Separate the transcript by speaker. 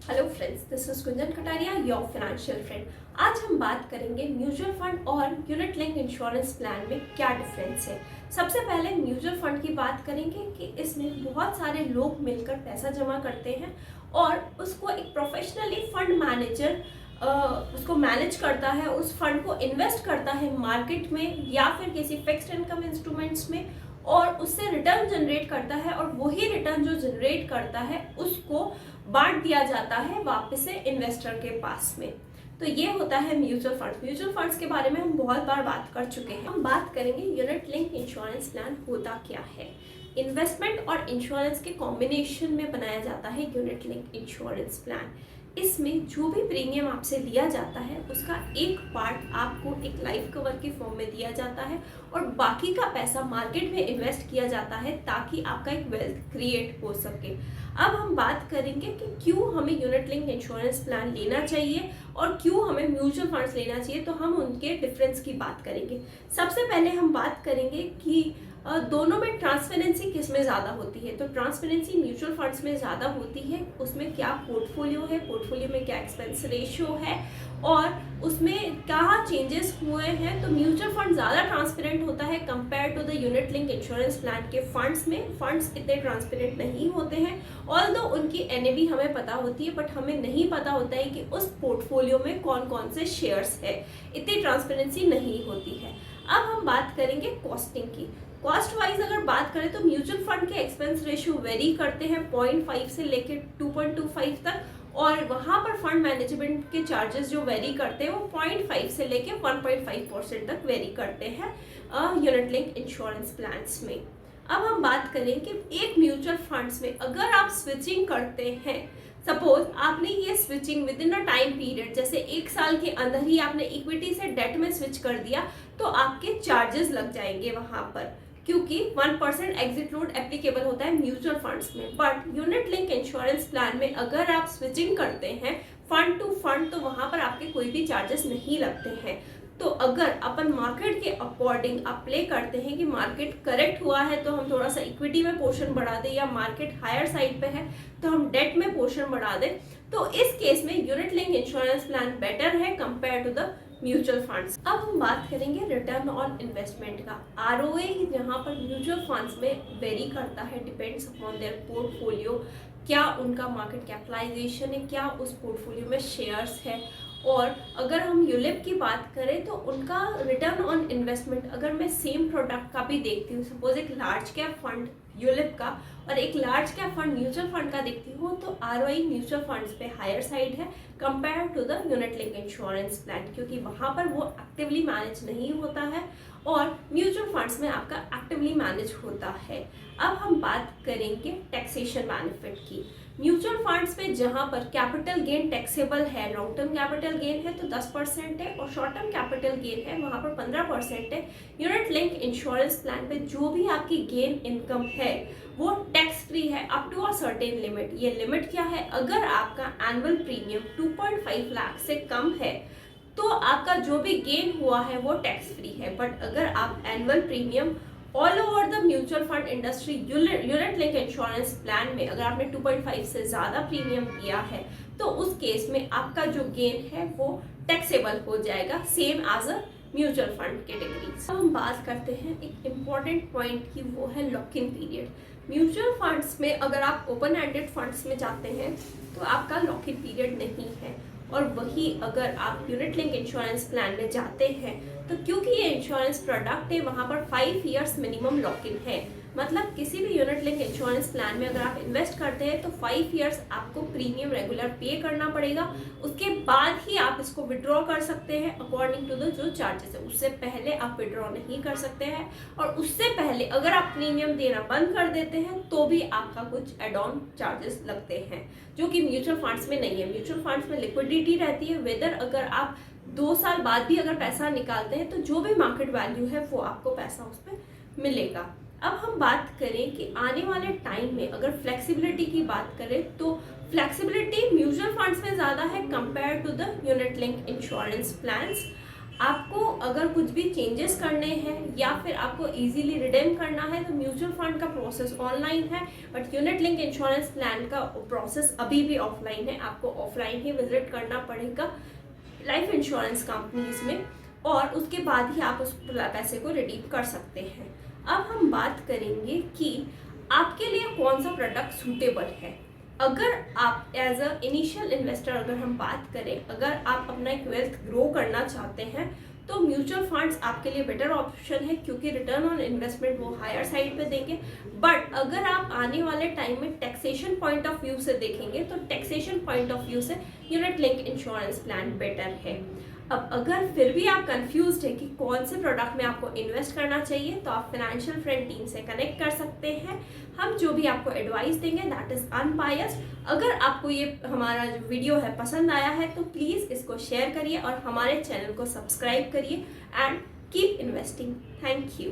Speaker 1: Hello friends, this is Kunjan Kataria, your financial friend. आज हम बात करेंगे म्यूचुअल फंड और यूनिट लिंक इंश्योरेंस प्लान में क्या डिफरेंस है। सबसे पहले म्यूचुअल फंड की बात करेंगे कि इसमें बहुत सारे लोग मिलकर पैसा जमा करते हैं और उसको एक प्रोफेशनली फंड मैनेजर उसको मैनेज करता है, उस फंड को इन्वेस्ट करता है मार्केट में या फिर किसी फिक्स्ड इनकम इंस्ट्रूमेंट्स में और उससे रिटर्न जनरेट करता है और वही रिटर्न जो जनरेट करता है उसको बांट दिया जाता है वापस से इन्वेस्टर के पास में। तो ये होता है म्यूचुअल फंड। म्यूचुअल फंड्स के बारे में हम बहुत बार बात कर चुके हैं। हम बात करेंगे यूनिट लिंक इंश्योरेंस प्लान होता क्या है। इन्वेस्टमेंट और इंश्योरेंस के कॉम्बिनेशन में बनाया जाता है यूनिट लिंक इंश्योरेंस प्लान। इसमें जो भी प्रीमियम आपसे लिया जाता है उसका एक पार्ट आपको एक लाइफ कवर की फॉर्म में दिया जाता है और बाकी का पैसा मार्केट में इन्वेस्ट किया जाता है ताकि आपका एक वेल्थ क्रिएट हो सके। अब हम बात करेंगे कि क्यों हमें यूनिट लिंक इंश्योरेंस प्लान लेना चाहिए और क्यों हमें म्यूचुअल फंड्स लेना चाहिए, तो हम उनके डिफरेंस की बात करेंगे। सबसे पहले हम बात करेंगे कि दोनों में ट्रांसपेरेंसी किस में ज़्यादा होती है। तो ट्रांसपेरेंसी म्यूचुअल फंड्स में ज़्यादा होती है। उसमें क्या पोर्टफोलियो है, पोर्टफोलियो में क्या एक्सपेंस रेशियो है और उसमें क्या चेंजेस हुए हैं। तो म्यूचुअल फंड ज़्यादा ट्रांसपेरेंट होता है compare to the unit link insurance plan के फंड्स में। फंड्स इतने ट्रांसपेरेंट नहीं होते हैं, ऑल्दो उनकी एनएवी हमें पता होती है, बट हमें नहीं पता होता है कि उस पोर्टफोलियो में कौन कौन से शेयर्स है। इतनी ट्रांसपेरेंसी नहीं होती है। अब हम बात करेंगे कॉस्टिंग की। कॉस्ट वाइज अगर बात करें तो म्यूचुअल फंड के एक्सपेंस रेशियो वेरी करते हैं 0.5 से लेकर 2.25 तक और वहाँ पर फंड मैनेजमेंट के चार्जेस जो वेरी करते हैं वो 0.5 से लेकर 1.5% तक वेरी करते हैं यूनिट लिंक इंश्योरेंस प्लान्स में। अब हम बात करें कि एक म्यूचुअल फंड्स में अगर आप स्विचिंग करते हैं, सपोज आपने ये switching with in a time period, जैसे एक साल के अंदर ही आपने इक्विटी से डेट में स्विच कर दिया, तो आपके चार्जेस लग जाएंगे वहां पर, क्योंकि 1% एग्जिट रूल एप्लीकेबल होता है म्यूचुअल फंड्स में। But unit link insurance plan में अगर आप स्विचिंग करते हैं फंड टू फंड, तो वहां पर आपके कोई भी चार्जेस नहीं लगते हैं। तो अगर अपन मार्केट के अकॉर्डिंग आप प्ले करते हैं कि मार्केट करेक्ट हुआ है तो हम थोड़ा सा इक्विटी में पोर्शन बढ़ा दें, या मार्केट हायर साइड पे है तो हम डेट में पोर्शन बढ़ा दें, तो इस केस में unit link insurance plan better है compare to the mutual funds. अब हम बात करेंगे रिटर्न ऑन इन्वेस्टमेंट का। आरओए जहाँ पर म्यूचुअल फंड्स में वेरी करता है, डिपेंड्स अपॉन देयर पोर्टफोलियो, क्या उनका मार्केट कैपिटलाइजेशन है, क्या उस पोर्टफोलियो में शेयर्स है। और अगर हम यूलिप की बात करें तो उनका रिटर्न ऑन इन्वेस्टमेंट, अगर मैं सेम प्रोडक्ट का भी देखती हूँ, सपोज एक लार्ज कैप फंड यूलिप का और एक large cap fund mutual fund का देखती हूँ, तो आरओआई म्यूचुअल फंड्स पे हायर साइड है compare to the unit link insurance plan, क्योंकि वहाँ पर वो एक्टिवली मैनेज नहीं होता है और म्यूचुअल फंड्स में आपका एक्टिवली मैनेज होता है। अब हम बात करेंगे टैक्सेशन बेनिफिट की। म्यूचुअल फंड्स में जहां पर कैपिटल गेन टैक्सेबल है, लॉन्ग टर्म कैपिटल गेन है तो 10% है और शॉर्ट टर्म कैपिटल गेन है वहां पर 15% है। यूनिट लिंक इंश्योरेंस प्लान पे जो भी आपकी गेन इनकम है वो टैक्स फ्री है up to a certain limit. ये लिमिट क्या है, अगर आपका एनुअल प्रीमियम 2.5 लाख से कम है तो आपका जो भी गेन हुआ है वो टैक्स फ्री है। बट अगर आप annual premium all over the mutual fund industry unit link insurance plan में अगर आपने 2.5 से ज़्यादा प्रीमियम किया है तो उस केस में आपका जो गेन है वो टैक्सेबल हो जाएगा, same as a mutual fund category. अब हम बात करते हैं एक इम्पॉर्टेंट पॉइंट की, वो है lock in period. Mutual funds में अगर आप ओपन एंडेड फंड्स में जाते हैं तो आपका लॉक इन पीरियड नहीं है, और वही अगर आप यूनिट लिंक इंश्योरेंस प्लान में जाते हैं तो क्योंकि ये इंश्योरेंस प्रोडक्ट है वहाँ पर 5 इयर्स मिनिमम लॉक इन है। मतलब किसी भी यूनिट लिंक इंश्योरेंस प्लान में अगर आप इन्वेस्ट करते हैं तो 5 इयर्स आपको प्रीमियम रेगुलर पे करना पड़ेगा, उसके बाद ही आप इसको विड्रॉ कर सकते हैं अकॉर्डिंग टू द जो चार्जेस है। उससे पहले आप विड्रॉ नहीं कर सकते हैं, और उससे पहले अगर आप प्रीमियम देना बंद कर देते हैं तो भी आपका कुछ एड ऑन चार्जेस लगते हैं, जो कि म्यूचुअल फंड्स में नहीं है। म्यूचुअल फंड्स में लिक्विडिटी रहती है, वेदर अगर आप 2 साल बाद भी अगर पैसा निकालते हैं तो जो भी मार्केट वैल्यू है वो आपको पैसा उस पर मिलेगा। अब हम बात करें कि आने वाले टाइम में अगर फ्लेक्सिबिलिटी की बात करें तो फ्लेक्सिबिलिटी म्यूचुअल फंड्स में ज़्यादा है compare to the unit link insurance plans. आपको अगर कुछ भी चेंजेस करने हैं या फिर आपको इजीली रिडीम करना है तो म्यूचुअल फंड का प्रोसेस ऑनलाइन है, but unit link insurance plan का प्रोसेस अभी भी ऑफलाइन है। आपको ऑफलाइन ही विजिट करना पड़ेगा लाइफ इंश्योरेंस कंपनीज में, और उसके बाद ही आप उस पैसे को रिडीम कर सकते हैं। अब हम बात करेंगे कि आपके लिए कौन सा प्रोडक्ट सूटेबल है। अगर आप एज अ इनिशियल इन्वेस्टर अगर हम बात करें, अगर आप अपना एक वेल्थ ग्रो करना चाहते हैं तो म्यूचुअल फंड्स आपके लिए बेटर ऑप्शन है, क्योंकि रिटर्न ऑन इन्वेस्टमेंट वो हायर साइड पे देंगे। बट अगर आप आने वाले टाइम में टैक्सेशन पॉइंट ऑफ व्यू से देखेंगे तो टैक्सेशन पॉइंट ऑफ व्यू से unit link insurance plan better है। अब अगर फिर भी आप कंफ्यूज्ड है कि कौन से प्रोडक्ट में आपको इन्वेस्ट करना चाहिए, तो आप फाइनेंशियल फ्रेंड टीम से कनेक्ट कर सकते हैं। हम जो भी आपको एडवाइस देंगे दैट इज अनबायस्ड। अगर आपको ये हमारा जो वीडियो है पसंद आया है तो प्लीज़ इसको शेयर करिए और हमारे चैनल को सब्सक्राइब करिए and keep investing. Thank you.